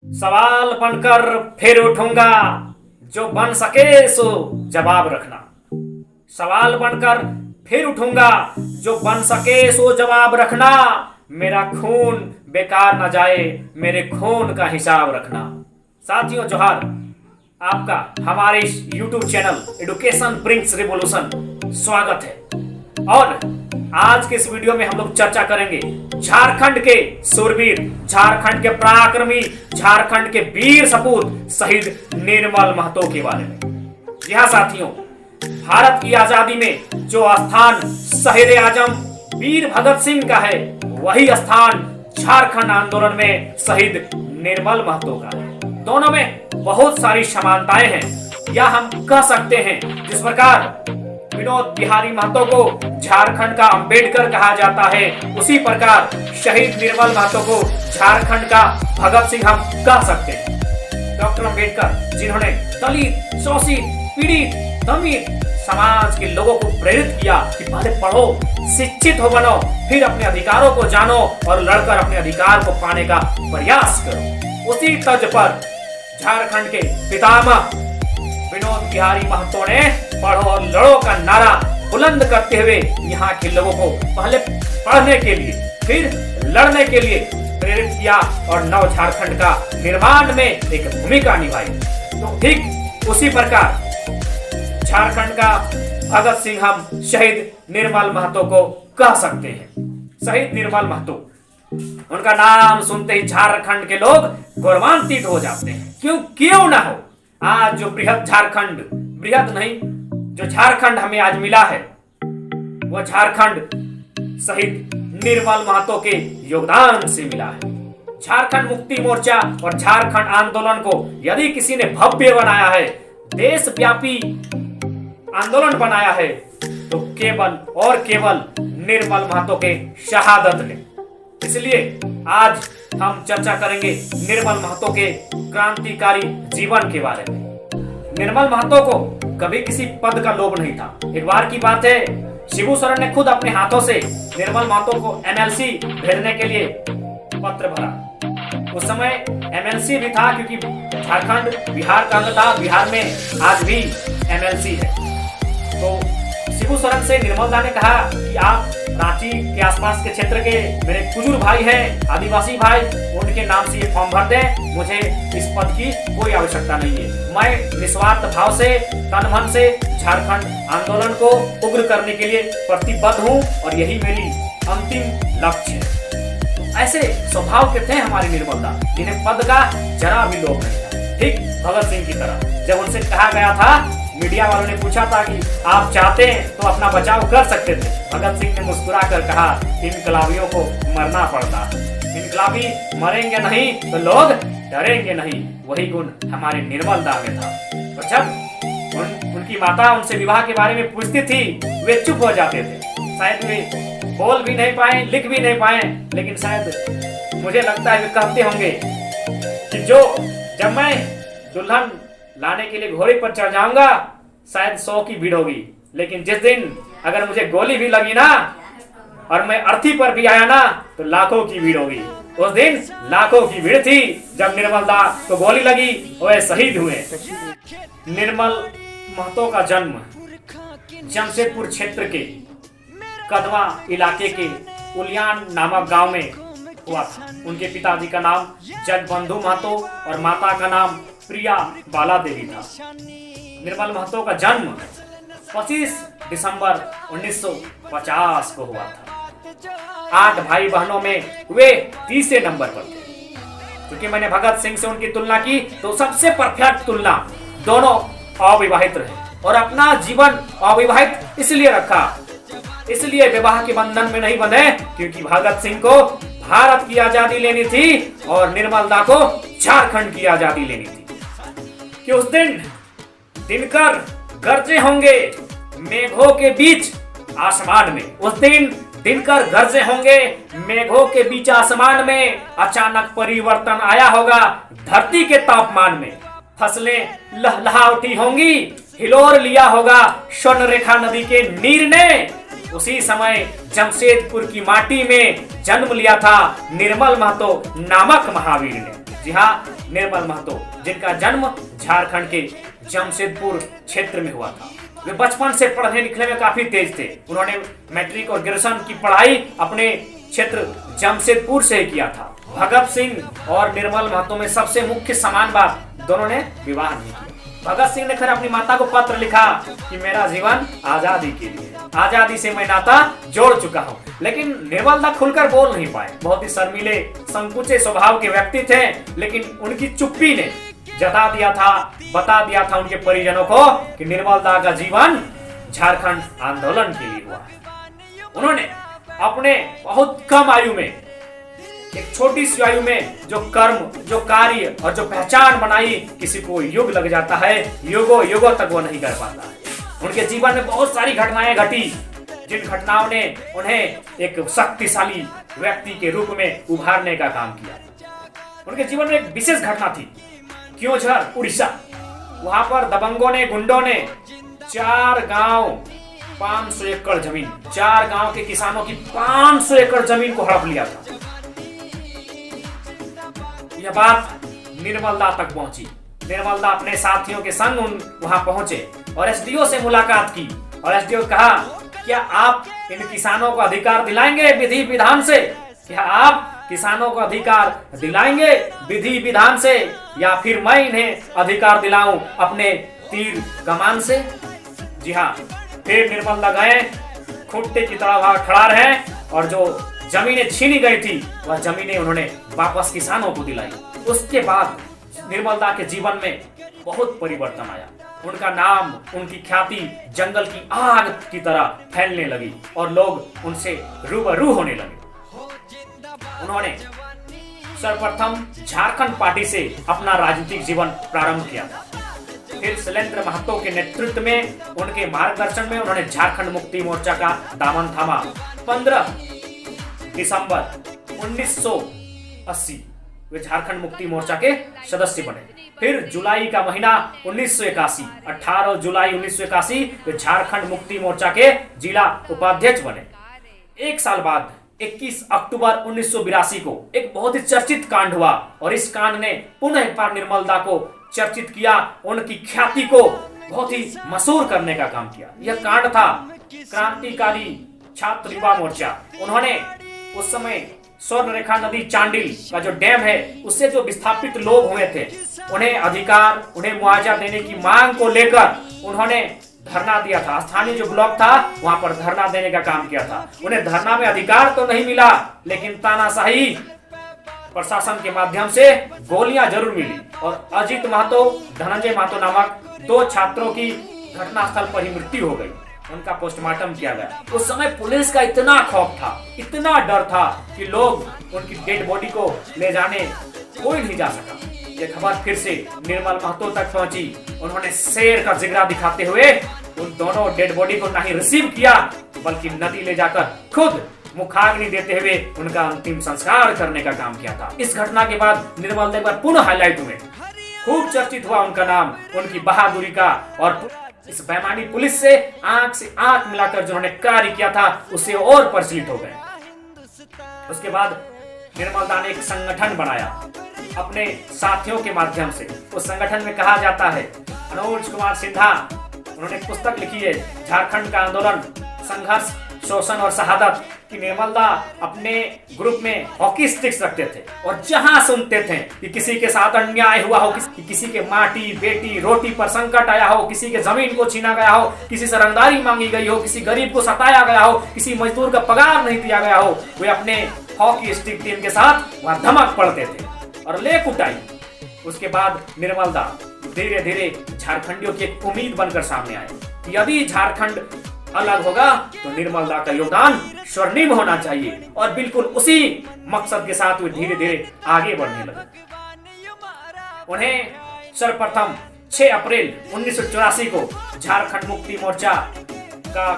सवाल बनकर फिर उठूंगा, जो बन सके सो जवाब रखना। सवाल बनकर फिर उठूंगा, जो बन सके सो जवाब रखना। मेरा खून बेकार न जाए, मेरे खून का हिसाब रखना। साथियों जोहार, आपका हमारे इस YouTube channel education brings revolution स्वागत है। और आज के इस वीडियो में हम लोग चर्चा करेंगे झारखंड के शूरवीर, झारखंड के पराक्रमी, झारखंड के वीर सपूत शहीद निर्मल महतो के बारे में। जी हाँ साथियों, भारत की आजादी में जो स्थान शहीद आजम वीर भगत सिंह का है, वही स्थान झारखंड आंदोलन में शहीद निर्मल महतो का है। दोनों में बहुत सारी समानताएं हैं, या हम कह सकते हैं जिस प्रकार विनोद बिहारी महतो को झारखंड का अंबेडकर कहा जाता है, उसी प्रकार शहीद निर्मल महतो को झारखंड का भगत सिंह हम कह सकते हैं। डॉक्टर अंबेडकर जिन्होंने दलित, शोषित, पीड़ित, दमित समाज के लोगों को प्रेरित किया कि पहले पढ़ो, शिक्षित हो बनो, फिर अपने अधिकारों को जानो और लड़कर अपने अधिकार को पाने का प्रयास करो। उसी तर्ज पर झारखंड के पितामह विनोद बिहारी महतो ने पढ़ो और लड़ो का नारा बुलंद करते हुए यहाँ के लोगों को पहले पढ़ने के लिए फिर लड़ने के लिए प्रेरित किया और नव झारखंड का निर्माण में एक भूमिका निभाई। तो ठीक उसी प्रकार झारखंड का भगत सिंह हम शहीद निर्मल महतो को कह सकते हैं। शहीद निर्मल महतो, उनका नाम सुनते ही झारखंड के लोग गौरवान्वित हो जाते हैं। क्यों ना हो, आज जो बृहद झारखंड, बृहद नहीं, जो झारखंड हमें आज मिला है, वह झारखंड शहीद निर्मल महतो के योगदान से मिला है। झारखंड मुक्ति मोर्चा और झारखंड आंदोलन को यदि किसी ने भव्य बनाया है, देशव्यापी आंदोलन बनाया है, तो केवल और केवल निर्मल महतो के शहादत ने। इसलिए आज हम चर्चा करेंगे निर्मल महतो के क्रांतिकारी जीवन के बारे में। निर्मल महतो को कभी किसी पद का लोभ नहीं था। एक बार की बात है, शिबू सोरेन ने खुद अपने हाथों से निर्मल महतो को एमएलसी भेजने के लिए पत्र भरा। उस समय एमएलसी भी था क्योंकि झारखंड बिहार का अंग था, बिहार में आज भी एमएलसी है। तो शिबू सोरेन से निर्मल दा ने कहा कि आप रांची के आसपास के क्षेत्र के मेरे कुजूर भाई हैं, आदिवासी भाई, उनके नाम से ये फॉर्म भर दें, मुझे इस पद की कोई आवश्यकता नहीं है। मैं निस्वार्थ भाव से, तन मन से झारखंड आंदोलन को उग्र करने के लिए प्रतिबद्ध हूँ और यही मेरी अंतिम लक्ष्य है। तो ऐसे स्वभाव के थे हमारे निर्मल दा, जिन्हें पद का जरा भी लोभ नहीं था, ठीक भगत सिंह की तरह। जब उनसे कहा गया था, मीडिया वालों ने पूछा था कि आप चाहते हैं तो अपना बचाव कर सकते थे, भगत सिंह ने मुस्कुरा कर कहा, इनकलाबियों को मरना पड़ता, इनकलाबी मरेंगे नहीं तो लोग डरेंगे नहीं। वही गुण हमारे निर्मल दा में था। और जब उनकी माता उनसे विवाह के बारे में पूछती थी, वे चुप हो जाते थे। शायद वे बोल भी नहीं पाए, लिख भी नहीं पाए, लेकिन शायद मुझे लगता है वे कहते होंगे कि जब मैं दुल्हन लाने के लिए घोड़े पर चढ़ जाऊंगा, शायद 100 की भीड़ होगी, लेकिन जिस दिन अगर मुझे गोली भी लगी ना और मैं अर्थी पर भी आया ना, तो लाखों की भीड़ होगी। उस दिन लाखों की भीड़ थी जब निर्मल दा को गोली लगी, वे शहीद हुए। निर्मल महतो का जन्म जमशेदपुर क्षेत्र के कदवा इलाके के उलियान नामक गांव में हुआ था। उनके पिताजी का नाम जगबंधु महतो और माता का नाम प्रिया बाला देवी था। निर्मल महतो का जन्म 25 दिसंबर 1950 को हुआ था। 8 भाई बहनों में वे तीसरे नंबर पर थे। क्योंकि मैंने भगत सिंह से उनकी तुलना की, तो सबसे परफेक्ट तुलना, दोनों अविवाहित रहे और अपना जीवन अविवाहित इसलिए रखा, इसलिए विवाह के बंधन में नहीं बंधे क्योंकि भगत सिंह को भारत की आजादी लेनी थी और निर्मल दा को झारखंड की आजादी लेनी थी। कि उस दिन दिनकर गरजे होंगे मेघों के बीच आसमान में, उस दिन दिनकर गरजे होंगे मेघों के बीच आसमान में। अचानक परिवर्तन आया होगा धरती के तापमान में, फसलें लहलहा उठी होंगी, हिलोर लिया होगा स्वर्ण रेखा नदी के नीर ने। उसी समय जमशेदपुर की माटी में जन्म लिया था निर्मल महतो नामक महावीर ने। जी हाँ, निर्मल महतो, जिनका जन्म झारखंड के जमशेदपुर क्षेत्र में हुआ था। वे बचपन से पढ़ने लिखने में काफी तेज थे। उन्होंने मैट्रिक और ग्रेजुएशन की पढ़ाई अपने क्षेत्र जमशेदपुर से किया था। भगत सिंह और निर्मल महतो में सबसे मुख्य समान बात, दोनों ने विवाह नहीं किया। भगत सिंह ने खैर अपनी माता को पत्र लिखा कि मेरा जीवन आजादी के लिए, आजादी से मैं नाता जोड़ चुका हूँ, लेकिन निर्मल दा खुलकर बोल नहीं पाए। बहुत ही शर्मीले, संकुचे स्वभाव के व्यक्ति थे, लेकिन उनकी चुप्पी ने बता दिया था उनके परिजनों को कि निर्मल दा का जीवन झारखंड आंदोलन के लिए हुआ है। उन्होंने अपने बहुत कम आयु में, एक छोटी सी आयु में जो कर्म, जो कार्य और जो पहचान बनाई, किसी को युग लग जाता है, युगों युगों तक वो नहीं कर पाता है। उनके जीवन में बहुत सारी घटनाएं घटी, जिन घटनाओं ने उन्हें एक शक्तिशाली व्यक्ति के रूप में उभारने का काम किया। उनके जीवन में एक विशेष घटना थी, क्योंझर उड़ीसा। वहां पर दबंगों ने, गुंडों ने 4 गांव, 500 एकड़ जमीन, 4 गांव के किसानों की 500 एकड़ जमीन को हड़प लिया था। यह बात निर्मल दा तक पहुंची। निर्मल दा अपने साथियों के संग वहां पहुंचे और एसडीओ से मुलाकात की, और एसडीओ कहा, क्या आप इन किसानों को अधिकार दिलाएंगे विधि विधान से? क्या आप किसानों को अधिकार दिलाएंगे विधि विधान से, या फिर मैं इन्हें अधिकार दिलाऊं अपने तीर कमान से? जी हाँ, फिर निर्मल दा गए, खुट्टे की तरह वहां खड़ा रहे, और जो जमीनें छीनी गई थी वह जमीनें उन्होंने वापस किसानों को दिलाई। उसके बाद निर्मल दा के जीवन में बहुत परिवर्तन आया। उनका नाम, उनकी ख्याति जंगल की आग की तरह फैलने लगी और लोग उनसे रूबरू होने लगे। उन्होंने सर्वप्रथम झारखंड पार्टी से अपना राजनीतिक जीवन प्रारंभ किया था। फिर शैलेंद्र महतो के नेतृत्व में, उनके मार्गदर्शन में उन्होंने झारखंड मुक्ति मोर्चा का दामन थामा। 15 दिसंबर 1980 वे झारखंड मुक्ति मोर्चा के सदस्य बने। फिर जुलाई का महीना 1981, 18 जुलाई 1981 वे झारखंड मुक्ति मोर्चा के जिला उपाध्यक्ष बने। एक साल बाद 21 अक्टूबर 1982 को एक बहुत ही चर्चित कांड हुआ, और इस कांड ने पुनः एक बार निर्मल दा को चर्चित किया, उनकी ख्याति को बहुत ही मशहूर करने का काम किया। यह कांड था क्रांतिकारी छात्र युवा मोर्चा। उन्होंने उस समय स्वर्णरेखा नदी चांडिल का जो डैम है, उससे जो विस्थापित लोग हुए थे, उन्हें अधिकार, उन्हें मुआवजा देने की मांग को लेकर उन्होंने धरना दिया था। स्थानीय जो ब्लॉक था वहां पर धरना देने का काम किया था। उन्हें धरना में अधिकार तो नहीं मिला, लेकिन तानाशाही प्रशासन के माध्यम से गोलियां जरूर मिली, और अजित महतो, धनंजय महतो नामक 2 छात्रों की घटनास्थल पर ही मृत्यु हो गई। उनका पोस्टमार्टम किया गया। उस समय पुलिस का इतना खौफ था, इतना डर था कि लोग उनकी डेड बॉडी को ले जाने कोई नहीं जा सका। ये खबर फिर से निर्मल महतो तक पहुंची। उन्होंने शेर का जिगरा दिखाते हुए उन दोनों डेड बॉडी को नहीं रिसीव किया, बल्कि नदी ले जाकर खुद मुखाग्नि देते हुए उनका अंतिम संस्कार करने का काम किया था। इस घटना के बाद निर्मल दा पुनः हाईलाइट हुए, खूब चर्चित हुआ उनका नाम, उनकी बहादुरी का, और इस बेईमानी पुलिस से आंख मिलाकर जिन्होंने कार्य किया था उससे और प्रचलित हो गए। उसके बाद निर्मल दा ने एक संगठन बनाया अपने साथियों के माध्यम से। उस संगठन में कहा जाता है, अनुज कुमार सिन्हा, उन्होंने एक पुस्तक लिखी है, झारखंड का आंदोलन, संघर्ष, शोषण और शहादत, कि निर्मल दा अपने ग्रुप में हॉकी स्टिक्स रखते थे, और जहां सुनते थे कि किसी के साथ अन्याय हुआ हो, किसी के माटी, बेटी, रोटी पर संकट आया हो, किसी के जमीन को छीना गया हो, किसी से रंगदारी मांगी गई हो, किसी गरीब को सताया गया हो, किसी मजदूर का पगार नहीं दिया गया हो, वे अपने हॉकी स्टिक टीम के साथ वहां धमक पड़ते थे और ले कुटाई। उसके बाद निर्मल दा धीरे धीरे झारखंडियों की एक उम्मीद बनकर सामने आए कि यदि झारखंड अलग होगा तो निर्मल दा का योगदान स्वर्णिम होना चाहिए, और बिल्कुल उसी मकसद के साथ वे धीरे धीरे आगे बढ़ने लगे। उन्हें सर्वप्रथम 6 अप्रैल 1984 को झारखंड मुक्ति मोर्चा का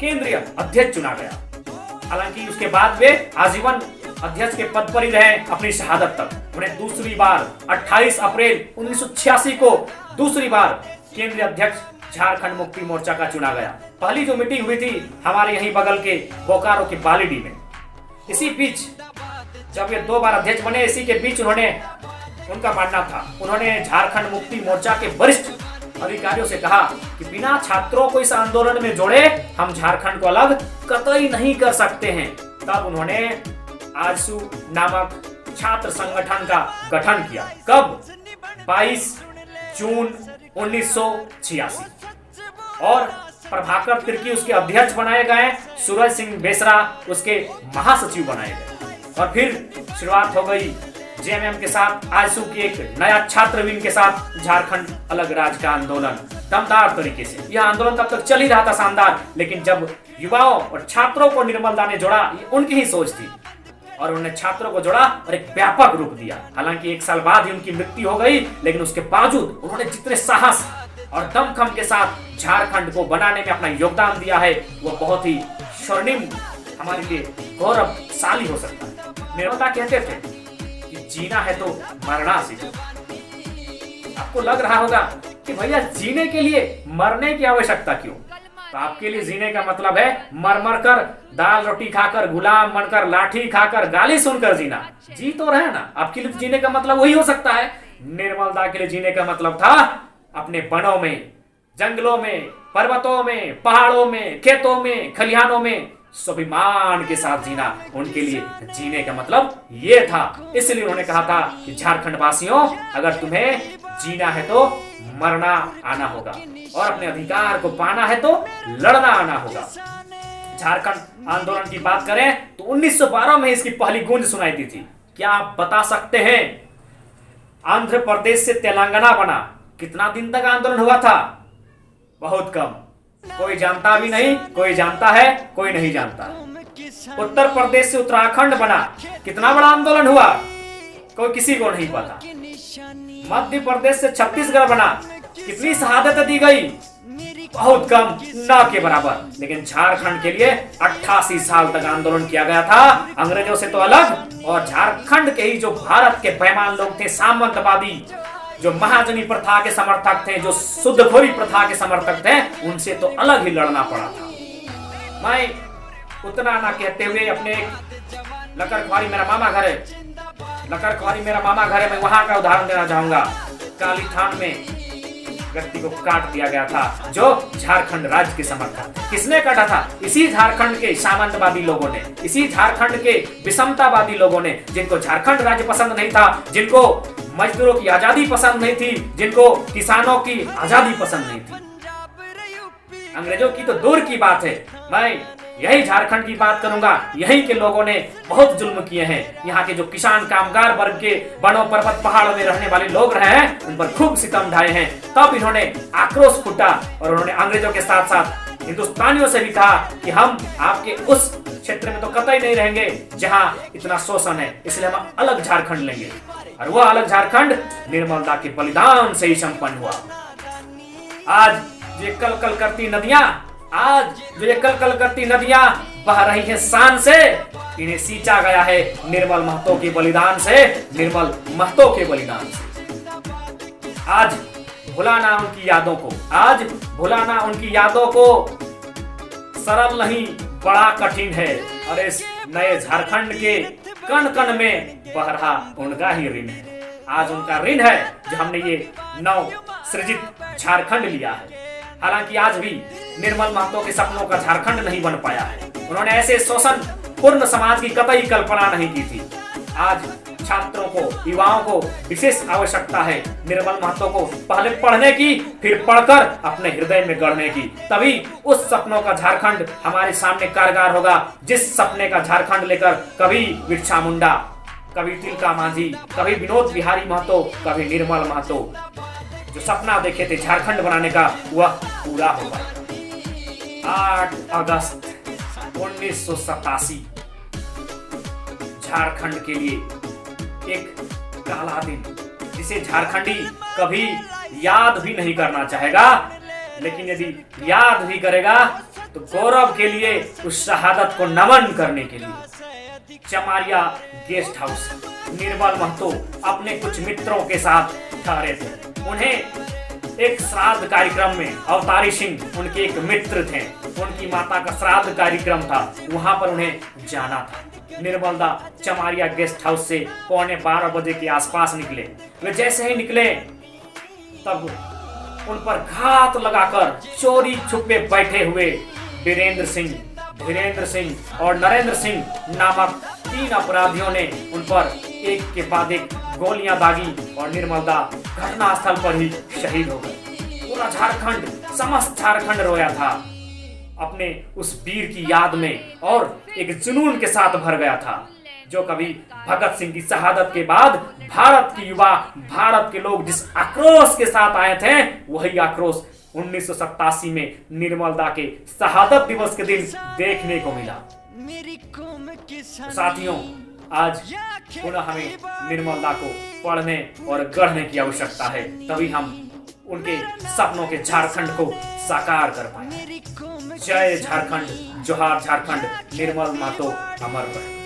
केंद्रीय अध्यक्ष चुना गया। हालांकि उसके बाद वे आजीवन अध्यक्ष के पद पर ही रहे अपनी शहादत तक। उन्हें दूसरी बार 28 अप्रैल 1986 को दूसरी बार केंद्रीय अध्यक्ष झारखंड मुक्ति मोर्चा का चुना गया। पहली जो मीटिंग हुई थी हमारे यहीं बगल के बोकारो के बालीडी में। इसी बीच जब ये 2 बार अध्यक्ष बने, इसी के बीच उन्होंने उनका मानना था। उन्होंने झारखंड मुक्ति मोर्चा के वरिष्ठ अधिकारियों से कहा कि बिना छात्रों को इस आंदोलन में जोड़े हम झारखंड को अलग कतई नहीं कर सकते हैं। तब उन्होंने आजसू नामक छात्र संगठन का गठन किया। कब? 22 जून 1986। और प्रभाकर तिर्की उसके अध्यक्ष बनाए गए, सूरज सिंह बेसरा उसके महासचिव बनाए गए। और फिर शुरुआत हो गई जेएमएम के साथ, आजसू की एक नया छात्र विंग के साथ झारखंड अलग राज्य का आंदोलन दमदार तरीके से। यह आंदोलन तब तक चल ही रहा था शानदार, लेकिन जब युवाओं और छात्रों को निर्मल दा ने जोड़ा, ये उनकी ही सोच थी और उन्होंने छात्रों को जोड़ा और एक व्यापक रूप दिया। हालांकि 1 साल बाद ही उनकी मृत्यु हो गई, लेकिन उसके बावजूद उन्होंने जितने साहस और दमखम के साथ झारखंड को बनाने में अपना योगदान दिया है, वो बहुत ही स्वर्णिम, हमारे लिए गौरवशाली हो सकता है। निर्मल दा कहते थे कि जीना है तो मरना सीखो। आपको लग रहा होगा कि भैया जीने के लिए मरने की आवश्यकता क्यों? तो आपके लिए जीने का मतलब है मर मर कर, दाल रोटी खाकर, गुलाम बनकर, लाठी खाकर, गाली सुनकर जीना। जी तो रहे ना। आपके लिए जीने का मतलब वही हो सकता है। निर्मल दा के लिए जीने का मतलब था अपने वनों में, जंगलों में, पर्वतों में, पहाड़ों में, खेतों में, खलिहानों में स्वाभिमान के साथ जीना। उनके लिए जीने का मतलब ये था। इसलिए उन्होंने कहा था कि झारखंड वासियों, अगर तुम्हें जीना है तो मरना आना होगा और अपने अधिकार को पाना है तो लड़ना आना होगा। झारखंड आंदोलन की बात करें तो 1912 में इसकी पहली गूंज सुनाई दी थी। क्या आप बता सकते हैं आंध्र प्रदेश से तेलंगाना बना, कितना दिन तक आंदोलन हुआ था? बहुत कम। कोई जानता भी नहीं, कोई जानता है, कोई नहीं जानता। उत्तर प्रदेश से उत्तराखंड बना, कितना बड़ा आंदोलन हुआ? कोई किसी को नहीं पता। मध्य प्रदेश से छत्तीसगढ़ बना, कितनी शहादत दी गई? बहुत कम, ना के बराबर। लेकिन झारखंड के लिए 88 साल तक आंदोलन किया गया था, अंग्रेजों से तो अलग। और झारखंड के ही जो भारत के बेईमान लोग थे, सामंतवादी, जो महाजनी प्रथा के समर्थक थे, जो शुद्धखोरी प्रथा के समर्थक थे, उनसे तो अलग ही लड़ना पड़ा था। मैं उतना ना कहते हुए अपने लकड़खवारी मेरा मामा घर है, लकड़खवारी मेरा मामा घर है, मैं वहां का उदाहरण देना चाहूंगा। काली थान में व्यक्ति को काट दिया गया था जो झारखंड राज्य के समर्थक थे। किसने काटा था? इसी झारखंड के सामंतवादी लोगों ने, इसी झारखंड के विषमतावादी लोगों ने, जिनको झारखंड राज्य पसंद नहीं था, जिनको मजदूरों की आजादी पसंद नहीं थी, जिनको किसानों की आजादी पसंद नहीं थी। अंग्रेजों की तो दूर की बात है, मैं यही झारखंड की बात करूंगा। यहीं के लोगों ने बहुत जुल्म किए हैं। यहाँ के जो किसान कामगार वर्ग के वनों पर्वत पहाड़ों में रहने वाले लोग रहे हैं, उन पर खूब सितम ढाए हैं। तब इन्होंने आक्रोश फूटा और उन्होंने अंग्रेजों के साथ साथ हिंदुस्तानियों से भी कहा कि हम आपके उस क्षेत्र में तो कतई नहीं रहेंगे जहां इतना शोषण है, इसलिए हम अलग झारखंड लेंगे। और वह अलग झारखंड निर्मल दा के बलिदान से ही संपन्न हुआ। आज ये कल कल करती नदियां, आज जो ये कल कल करती नदियां बह रही हैं शान से, इन्हें सींचा गया है निर्मल महतो के बलिदान से, निर्मल महतो के बलिदान से। आज भुलाना उनकी यादों को, आज भुलाना उनकी यादों को सरल नहीं, बड़ा कठिन है। और इस नए झारखंड के कण कण में बह रहा उनका ही ऋण है। आज उनका ऋण है जो हमने ये नव सृजित झारखंड लिया है। हालांकि आज भी निर्मल महतो के सपनों का झारखंड नहीं बन पाया है। उन्होंने ऐसे शोषण पूर्ण समाज की कतई कल्पना नहीं की थी। आज छात्रों को, युवाओं को विशेष आवश्यकता है निर्मल महतो को पहले पढ़ने की, फिर पढ़कर अपने हृदय में गढ़ने की। तभी उस सपनों का झारखंड हमारे सामने कारगर होगा, जिस सपने का झारखंड लेकर कभी बिरसा मुंडा, कभी तिलका मांझी, कभी विनोद बिहारी महतो, कभी निर्मल महतो जो सपना देखे थे झारखंड बनाने का, वह पूरा होगा। 8 अगस्त 1987 झारखंड के लिए एक काला दिन, जिसे झारखंडी कभी याद भी नहीं करना चाहेगा, लेकिन यदि याद भी करेगा तो गौरव के लिए, उस शहादत को नमन करने के लिए। चमारिया गेस्ट हाउस निर्मल महतो अपने कुछ मित्रों के साथ ठहरे थे। उन्हें एक श्राद्ध कार्यक्रम में, अवतारी सिंह उनके एक मित्र थे, उनकी माता का श्राद्ध कार्यक्रम था, वहां पर उन्हें जाना था। निर्मलदा चमारिया गेस्ट हाउस से 11:15 के आसपास निकले। वे जैसे ही निकले तब उन पर घात लगाकर चोरी छुपे बैठे हुए वीरेंद्र सिंह, धीरेन्द्र सिंह और नरेंद्र सिंह नामक 3 अपराधियों ने उन पर एक के बाद एक गोलियां दागी और निर्मलदा घटनास्थल पर ही शहीद हो गए। पूरा झारखंड, समस्त झारखंड रोया था अपने उस वीर की याद में और एक जुनून के साथ भर गया था, जो कभी भगत सिंह की शहादत के बाद भारत की युवा, भारत के लोग जिस आक्रोश के साथ आए थे, वही आक्रोश 1987 में निर्मलदा के शहादत दिवस के दिन देखने को मिला। साथियों, आज पुनः हमें निर्मलदा को पढ़ने और गढ़ने की आवश्यकता है, तभी हम उनके सपनों के झारखंड को साकार कर पाए। जय झारखंड, जोहार झारखंड, निर्मल महतो अमर रहे।